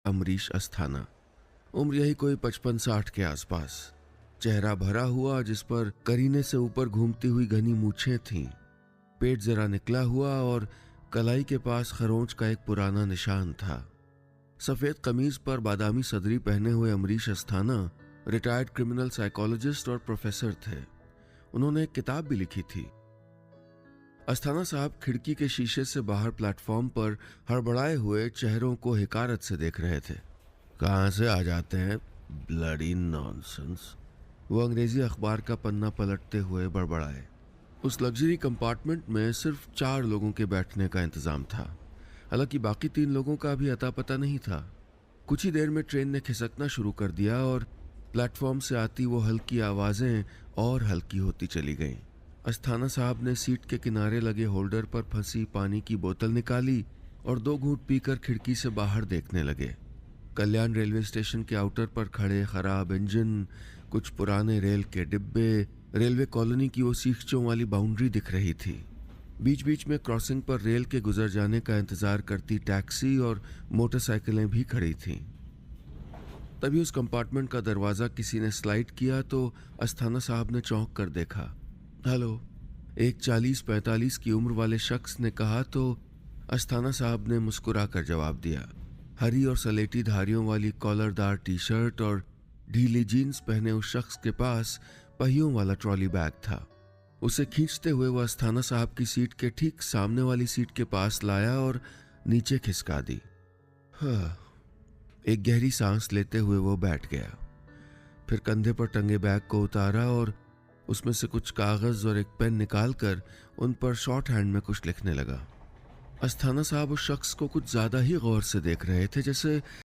अमरीश अस्थाना। उम्र यही कोई 55-60 के आसपास। चेहरा भरा हुआ जिस पर करीने से ऊपर घूमती हुई घनी मूछें थीं। पेट जरा निकला हुआ और कलाई के पास खरोंच का एक पुराना निशान था। सफेद कमीज पर बादामी सदरी पहने हुए Amrish Asthana retired criminal psychologist और प्रोफेसर थे। उन्होंने एक किताब भी लिखी थी। अस्थाना साहब खिड़की के शीशे से बाहर प्लेटफॉर्म पर हड़बड़ाए हुए चेहरों को हिकारत से देख रहे थे। कहाँ से आ जाते हैं, ब्लडी नॉनसेंस। वो अंग्रेजी अखबार का पन्ना पलटते हुए बड़बड़ाए। उस लग्जरी कंपार्टमेंट में सिर्फ 4 लोगों के बैठने का इंतजाम था। हालांकि बाकी 3 लोगों का भी अता पता नहीं था। कुछ ही देर में ट्रेन ने खिसकना शुरू कर दिया और प्लेटफॉर्म से आती वो हल्की आवाजें और हल्की होती चली गईं। अस्थाना साहब ने सीट के किनारे लगे होल्डर पर फंसी पानी की बोतल निकाली और 2 घूंट पीकर खिड़की से बाहर देखने लगे। कल्याण रेलवे स्टेशन के आउटर पर खड़े खराब इंजन, कुछ पुराने रेल के डिब्बे, रेलवे कॉलोनी की वो सीखचों वाली बाउंड्री दिख रही थी। बीच बीच में क्रॉसिंग पर रेल के गुजर जाने का इंतजार करती टैक्सी और मोटरसाइकिलें भी खड़ी थीं। तभी उस कंपार्टमेंट का दरवाजा किसी ने स्लाइड किया तो अस्थाना साहब ने चौंक कर देखा। हेलो, एक 40-45 की उम्र वाले शख्स ने कहा तो अस्थाना साहब ने मुस्कुरा कर जवाब दिया। हरी और सलेटी धारियों वाली कॉलरदार टी शर्ट और ढीली जीन्स पहने उस शख्स के पास पहियों वाला ट्रॉली बैग था। उसे खींचते हुए वह अस्थाना साहब की सीट के ठीक सामने वाली सीट के पास लाया और नीचे खिसका दी। हाँ, एक गहरी सांस लेते हुए वो बैठ गया। फिर कंधे पर टंगे बैग को उतारा और उसमें से कुछ कागज और एक पेन निकालकर उन पर शॉर्ट हैंड में कुछ लिखने लगा। अस्थाना साहब उस शख्स को कुछ ज्यादा ही गौर से देख रहे थे, जैसे